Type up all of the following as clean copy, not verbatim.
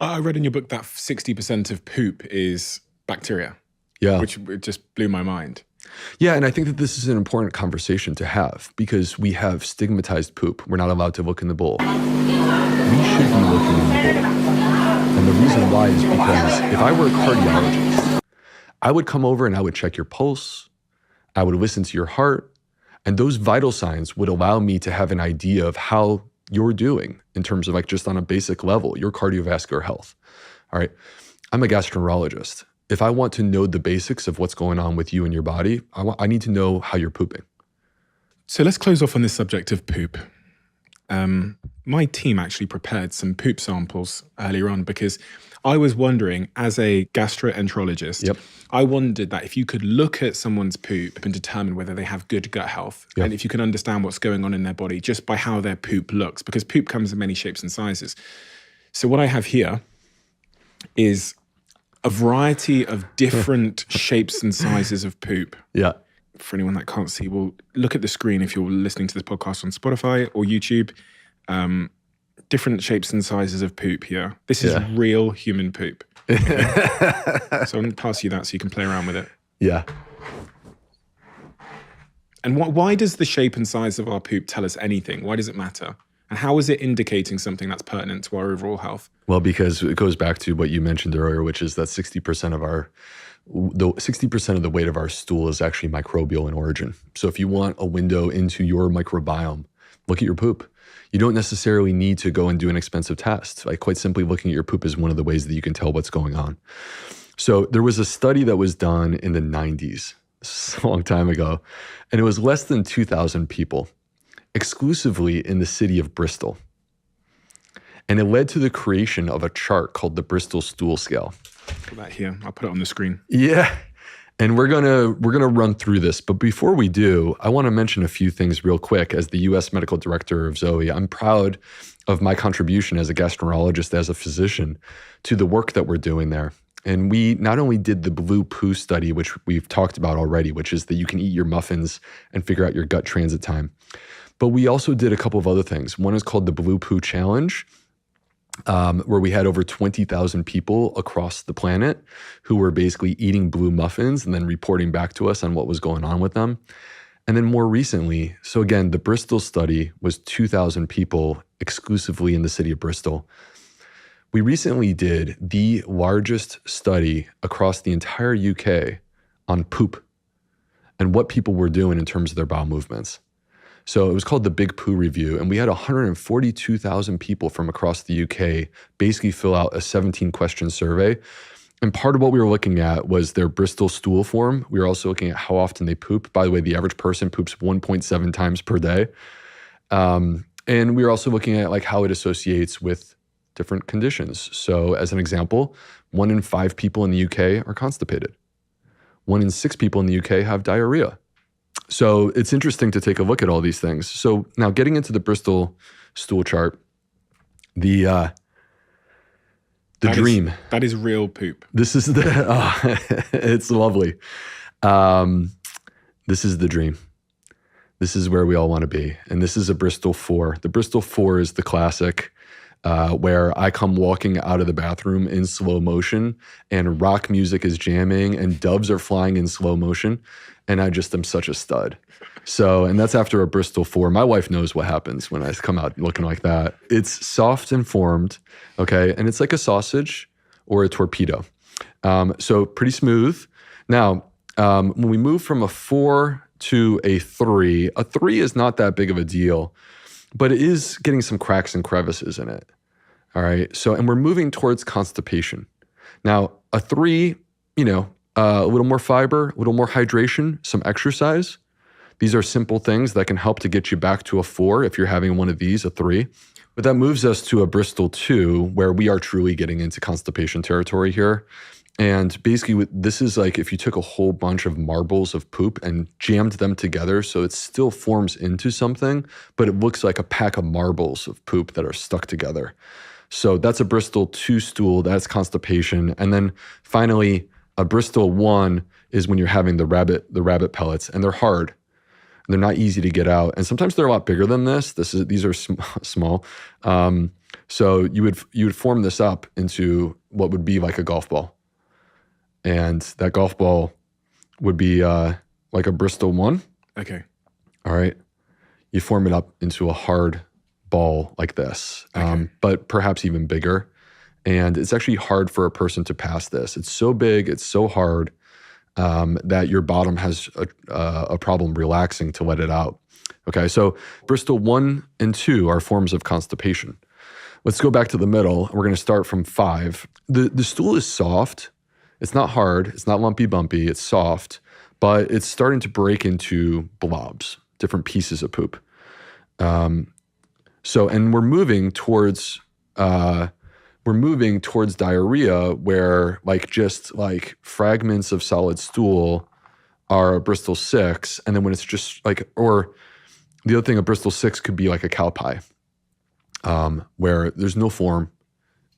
I read in your book that 60% of poop is bacteria, Yeah. which it just blew my mind. Yeah, and I think that this is an important conversation to have because we have stigmatized poop. We're not allowed to look in the bowl. We should be looking in the bowl. And the reason why is because if I were a cardiologist, I would come over and I would check your pulse. I would listen to your heart. And those vital signs would allow me to have an idea of how you're doing in terms of like just on a basic level, your cardiovascular health. All right. I'm a gastroenterologist. If I want to know the basics of what's going on with you and your body, I need to know how you're pooping. So let's close off on this subject of poop. My team actually prepared some poop samples earlier on because I was wondering, as a gastroenterologist, I wondered that if you could look at someone's poop and determine whether they have good gut health, and if you can understand what's going on in their body just by how their poop looks, because poop comes in many shapes and sizes. So what I have here is a variety of different shapes and sizes of poop. Yeah. For anyone that can't see, well, look at the screen if you're listening to this podcast on Spotify or YouTube. Different shapes and sizes of poop here. This is real human poop. Okay? So I'm going to pass you that so you can play around with it. Yeah. And why does the shape and size of our poop tell us anything? Why does it matter? And how is it indicating something that's pertinent to our overall health? Well, because it goes back to what you mentioned earlier, which is that 60% of the weight of our stool is actually microbial in origin. So if you want a window into your microbiome, look at your poop. You don't necessarily need to go and do an expensive test. Like quite simply looking at your poop is one of the ways that you can tell what's going on. So there was a study that was done in the 90s, a long time ago, and it was less than 2,000 people, exclusively in the city of Bristol. And it led to the creation of a chart called the Bristol Stool Scale. Put that here. I'll put it on the screen. Yeah. And we're gonna run through this. But before we do, I want to mention a few things real quick. As the U.S. Medical Director of Zoe, I'm proud of my contribution as a gastroenterologist, as a physician, to the work that we're doing there. And we not only did the blue poo study, which we've talked about already, which is that you can eat your muffins and figure out your gut transit time, but we also did a couple of other things. One is called the Blue Poo Challenge, where we had over 20,000 people across the planet who were basically eating blue muffins and then reporting back to us on what was going on with them. And then more recently, so again, the Bristol study was 2,000 people exclusively in the city of Bristol. We recently did the largest study across the entire UK on poop and what people were doing in terms of their bowel movements. So it was called the Big Poo Review, and we had 142,000 people from across the UK basically fill out a 17-question survey. And part of what we were looking at was their Bristol stool form. We were also looking at how often they poop. By the way, the average person poops 1.7 times per day. And we were also looking at like how it associates with different conditions. So as an example, 1 in 5 people in the UK are constipated. 1 in 6 people in the UK have diarrhea. So it's interesting to take a look at all these things. So now getting into the Bristol stool chart, the dream. That is real poop. This is it's lovely. This is the dream. This is where we all want to be. And this is a Bristol 4. The Bristol 4 is the classic where I come walking out of the bathroom in slow motion and rock music is jamming and doves are flying in slow motion. And I just am such a stud. So, and that's after a Bristol 4. My wife knows what happens when I come out looking like that. It's soft and formed, okay? And it's like a sausage or a torpedo. So pretty smooth. Now, when we move from a 4 to a 3 is not that big of a deal, but it is getting some cracks and crevices in it, all right? So, and we're moving towards constipation. Now, a 3, a little more fiber, a little more hydration, some exercise. These are simple things that can help to get you back to a 4 if you're having one of these, a 3. But that moves us to a Bristol 2, where we are truly getting into constipation territory here. And basically, this is like if you took a whole bunch of marbles of poop and jammed them together so it still forms into something, but it looks like a pack of marbles of poop that are stuck together. So that's a Bristol 2 stool, that's constipation. And then finally, a Bristol 1 is when you're having the rabbit pellets, and they're hard. They're not easy to get out. And sometimes they're a lot bigger than this. These are small. So you would form this up into what would be like a golf ball. And that golf ball would be like a Bristol 1. Okay. All right. You form it up into a hard ball like this, but perhaps even bigger. And it's actually hard for a person to pass this. It's so big, it's so hard that your bottom has a problem relaxing to let it out. Okay, so Bristol 1 and 2 are forms of constipation. Let's go back to the middle. We're going to start from 5. The stool is soft. It's not hard. It's not lumpy bumpy. It's soft, but it's starting to break into blobs, different pieces of poop. And we're moving towards diarrhea, where just fragments of solid stool are a Bristol 6, and then when it's just or the other thing, a Bristol 6 could be like a cow pie, where there's no form.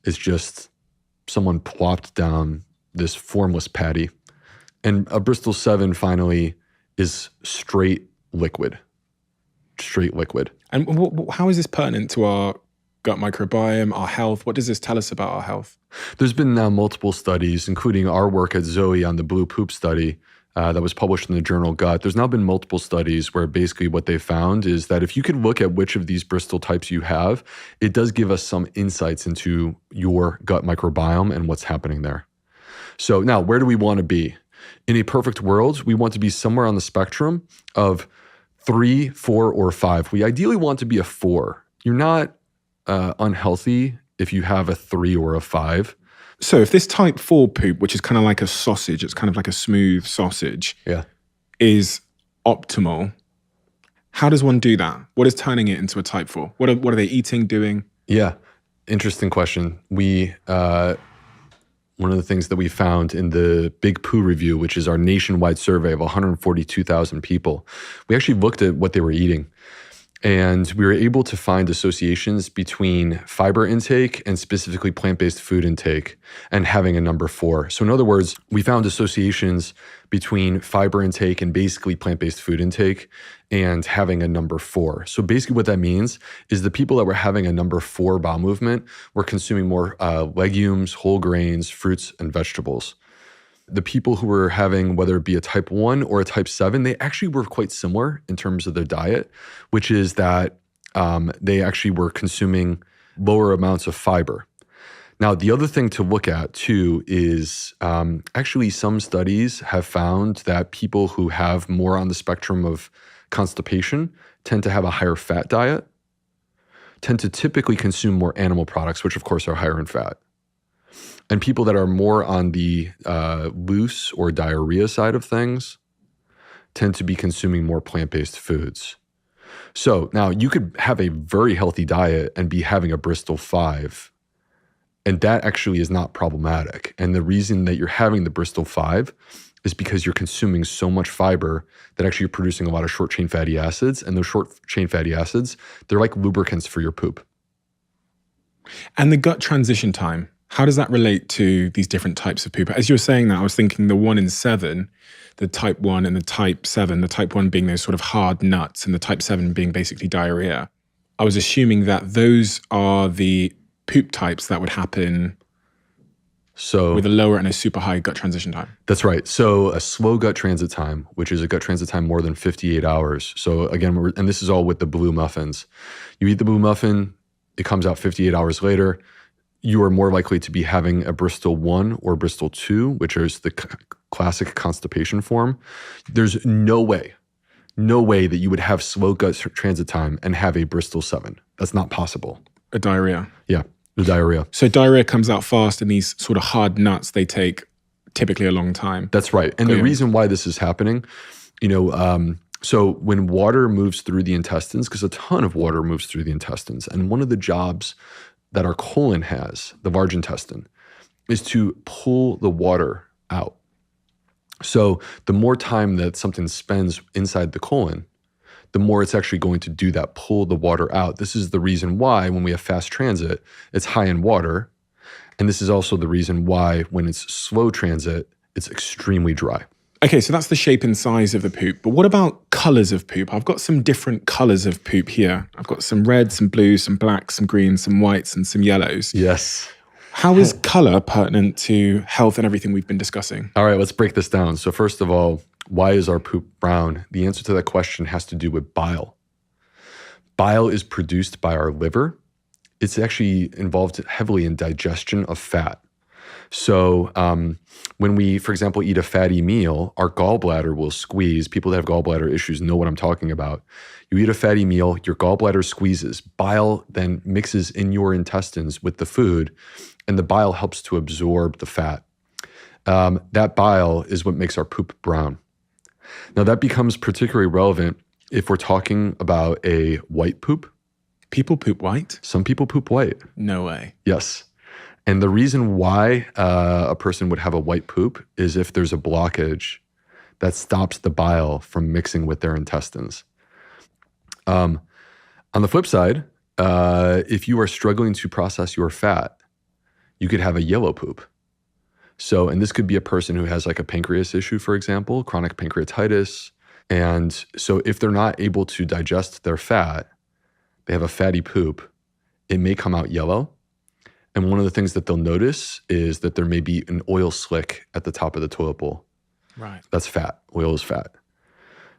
It's just someone plopped down this formless patty. And a Bristol 7 finally is straight liquid. And how is this pertinent to our gut microbiome, our health? What does this tell us about our health? There's been now multiple studies, including our work at Zoe on the blue poop study that was published in the journal Gut. There's now been multiple studies where basically what they found is that if you could look at which of these Bristol types you have, it does give us some insights into your gut microbiome and what's happening there. So now, where do we want to be? In a perfect world, we want to be somewhere on the spectrum of 3, 4, or 5. We ideally want to be a 4. You're not unhealthy if you have a 3 or a 5. So if this type 4 poop, which is kind of like a sausage, it's kind of like a smooth sausage, is optimal, how does one do that? What is turning it into a type 4? What are they eating, doing? Yeah, interesting question. One of the things that we found in the Big Poo Review, which is our nationwide survey of 142,000 people, we actually looked at what they were eating. And we were able to find associations between fiber intake and specifically plant-based food intake and having a number 4. So in other words, we found associations between fiber intake and basically plant-based food intake and having a number 4. So basically what that means is the people that were having a number 4 bowel movement were consuming more legumes, whole grains, fruits, and vegetables. The people who were having, whether it be a type 1 or a type 7, they actually were quite similar in terms of their diet, which is that they actually were consuming lower amounts of fiber. Now, the other thing to look at too is actually some studies have found that people who have more on the spectrum of constipation tend to have a higher fat diet, tend to typically consume more animal products, which of course are higher in fat. And people that are more on the loose or diarrhea side of things tend to be consuming more plant-based foods. So now you could have a very healthy diet and be having a Bristol 5, and that actually is not problematic. And the reason that you're having the Bristol 5 is because you're consuming so much fiber that actually you're producing a lot of short-chain fatty acids, and those short-chain fatty acids, they're like lubricants for your poop. And the gut transition time, how does that relate to these different types of poop? As you were saying that, I was thinking the 1 in 7, the type 1 and the type 7, the type 1 being those sort of hard nuts and the type 7 being basically diarrhea. I was assuming that those are the poop types that would happen with a lower and a super high gut transition time. That's right. So a slow gut transit time, which is a gut transit time more than 58 hours. So again, and this is all with the blue muffins. You eat the blue muffin, it comes out 58 hours later. You are more likely to be having a Bristol 1 or Bristol 2, which is the classic constipation form. There's no way that you would have slow gut transit time and have a Bristol 7. That's not possible. A diarrhea. Yeah, the diarrhea. So diarrhea comes out fast, and these sort of hard nuts, they take typically a long time. That's right. And the reason why this is happening, so when water moves through the intestines, because a ton of water moves through the intestines, and one of the jobs that our colon has, the large intestine, is to pull the water out. So the more time that something spends inside the colon, the more it's actually going to do that, pull the water out. This is the reason why when we have fast transit, it's high in water. And this is also the reason why when it's slow transit, it's extremely dry. Okay, so that's the shape and size of the poop. But what about colors of poop? I've got some different colors of poop here. I've got some red, some blue, some black, some green, some whites, and some yellows. Yes. How is color pertinent to health and everything we've been discussing? All right, let's break this down. So first of all, why is our poop brown? The answer to that question has to do with bile. Bile is produced by our liver. It's actually involved heavily in digestion of fat. So when we, for example, eat a fatty meal, our gallbladder will squeeze. People that have gallbladder issues know what I'm talking about. You eat a fatty meal, your gallbladder squeezes. Bile then mixes in your intestines with the food, and the bile helps to absorb the fat. That bile is what makes our poop brown. Now, that becomes particularly relevant if we're talking about a white poop. People poop white? Some people poop white. No way. Yes. And the reason why a person would have a white poop is if there's a blockage that stops the bile from mixing with their intestines. On the flip side, if you are struggling to process your fat, you could have a yellow poop. So, and this could be a person who has like a pancreas issue, for example, chronic pancreatitis. And so if they're not able to digest their fat, they have a fatty poop, it may come out yellow. And one of the things that they'll notice is that there may be an oil slick at the top of the toilet bowl. Right. That's fat. Oil is fat.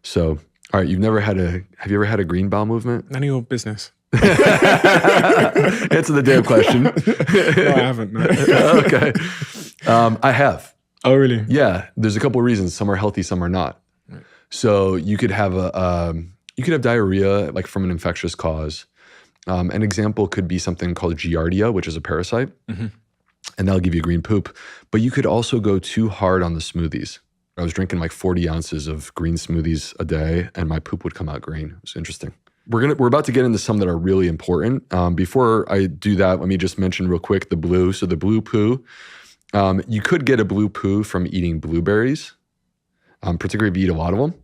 So, all right, have you ever had a green bowel movement? None of your business. Answer the damn question. No, I haven't. No. Okay. I have. Oh, really? Yeah. There's a couple of reasons. Some are healthy, some are not. Right. So you could have diarrhea like from an infectious cause. An example could be something called Giardia, which is a parasite, and that'll give you a green poop. But you could also go too hard on the smoothies. I was drinking like 40 ounces of green smoothies a day, and my poop would come out green. It was interesting. We're about to get into some that are really important. Before I do that, let me just mention real quick the blue. So the blue poo, you could get a blue poo from eating blueberries, particularly if you eat a lot of them.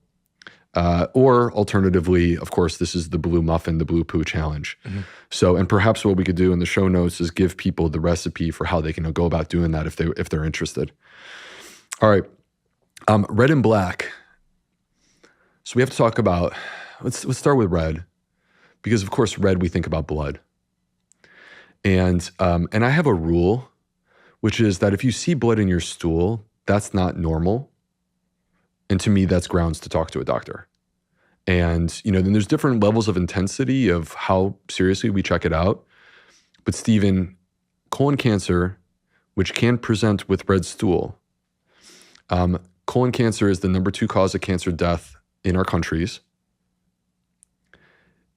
Or alternatively, of course, this is the blue muffin, the blue poo challenge. So, and perhaps what we could do in the show notes is give people the recipe for how they can go about doing that if they're interested. All right, red and black. So we have to talk about. Let's start with red, because of course, red we think about blood. And I have a rule, which is that if you see blood in your stool, that's not normal. And to me, that's grounds to talk to a doctor. And, then there's different levels of intensity of how seriously we check it out. But Stephen, colon cancer, which can present with red stool, colon cancer is the number 2 cause of cancer death in our countries.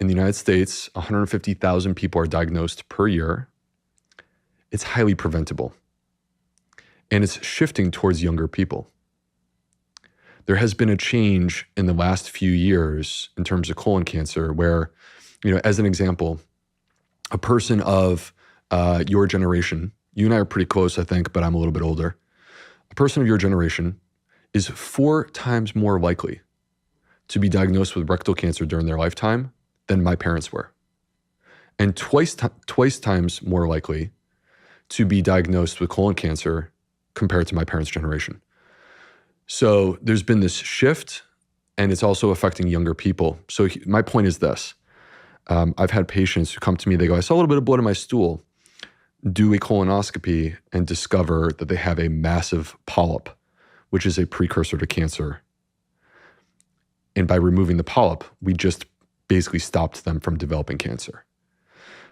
In the United States, 150,000 people are diagnosed per year. It's highly preventable. And it's shifting towards younger people. There has been a change in the last few years in terms of colon cancer where, as an example, a person of your generation, you and I are pretty close, I think, but I'm a little bit older. A person of your generation is 4 times more likely to be diagnosed with rectal cancer during their lifetime than my parents were. And twice times more likely to be diagnosed with colon cancer compared to my parents' generation. So there's been this shift, and it's also affecting younger people. So my point is this. I've had patients who come to me, they go, I saw a little bit of blood in my stool, do a colonoscopy, and discover that they have a massive polyp, which is a precursor to cancer. And by removing the polyp, we just basically stopped them from developing cancer.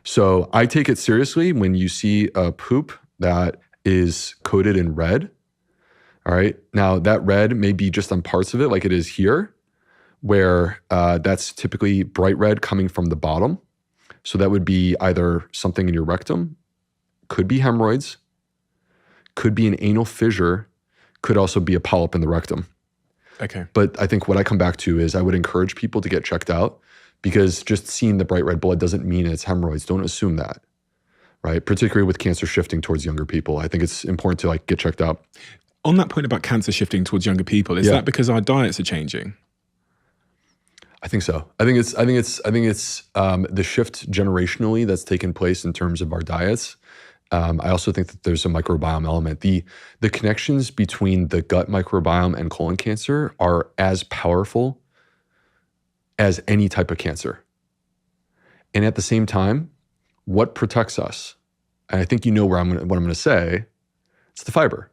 So I take it seriously when you see a poop that is coated in red. All right. Now that red may be just on parts of it like it is here, where that's typically bright red coming from the bottom. So that would be either something in your rectum, could be hemorrhoids, could be an anal fissure, could also be a polyp in the rectum. Okay. But I think what I come back to is I would encourage people to get checked out, because just seeing the bright red blood doesn't mean it's hemorrhoids. Don't assume that, right? Particularly with cancer shifting towards younger people. I think it's important to get checked out. On that point about cancer shifting towards younger people, is that because our diets are changing? I think so. I think it's the shift generationally that's taken place in terms of our diets. I also think that there's a microbiome element. The connections between the gut microbiome and colon cancer are as powerful as any type of cancer. And at the same time, what protects us? And I think you know what I'm going to say. It's the fiber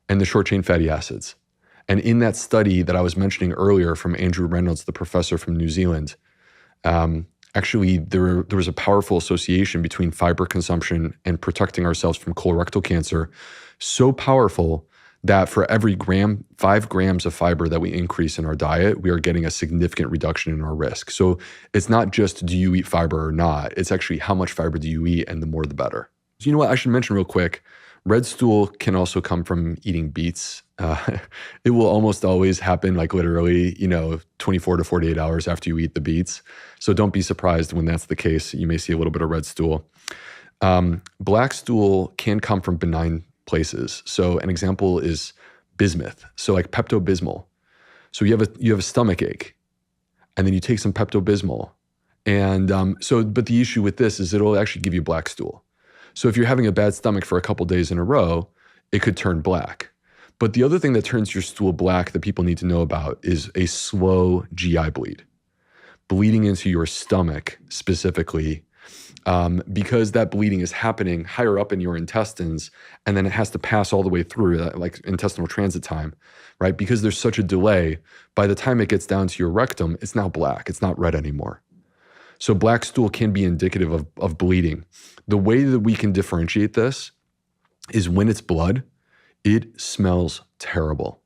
and the short-chain fatty acids. And in that study that I was mentioning earlier from Andrew Reynolds, the professor from New Zealand, actually there was a powerful association between fiber consumption and protecting ourselves from colorectal cancer. So powerful that for every 5 grams of fiber that we increase in our diet, we are getting a significant reduction in our risk. So it's not just do you eat fiber or not, it's actually how much fiber do you eat, and the more the better. So you know what, I should mention real quick, red stool can also come from eating beets. It will almost always happen like literally, 24 to 48 hours after you eat the beets. So don't be surprised when that's the case. You may see a little bit of red stool. Black stool can come from benign places. So an example is bismuth. So like Pepto-Bismol. So you have a stomach ache, and then you take some Pepto-Bismol. And but the issue with this is it'll actually give you black stool. So if you're having a bad stomach for a couple days in a row, it could turn black. But the other thing that turns your stool black that people need to know about is a slow GI bleed. Bleeding into your stomach specifically, because that bleeding is happening higher up in your intestines, and then it has to pass all the way through, like intestinal transit time, right? Because there's such a delay, by the time it gets down to your rectum, it's now black, it's not red anymore. So black stool can be indicative of bleeding. The way that we can differentiate this is when it's blood, it smells terrible.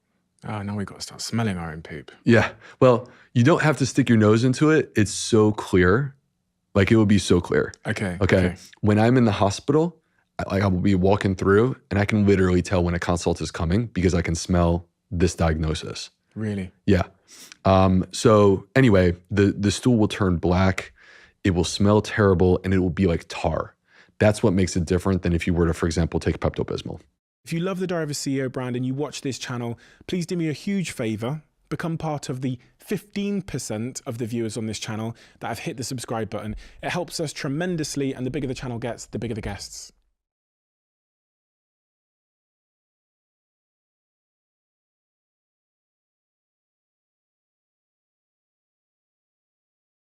Oh, now we've got to start smelling our own poop. Yeah. Well, you don't have to stick your nose into it. It's so clear. Like it will be so clear. Okay. When I'm in the hospital, I will be walking through and I can literally tell when a consult is coming because I can smell this diagnosis. Really? Yeah. So anyway, the stool will turn black. It will smell terrible, and it will be like tar. That's what makes it different than if you were to, for example, take Pepto-Bismol. If you love the Diary of a CEO brand and you watch this channel, please do me a huge favor. Become part of the 15% of the viewers on this channel that have hit the subscribe button. It helps us tremendously, and the bigger the channel gets, the bigger the guests.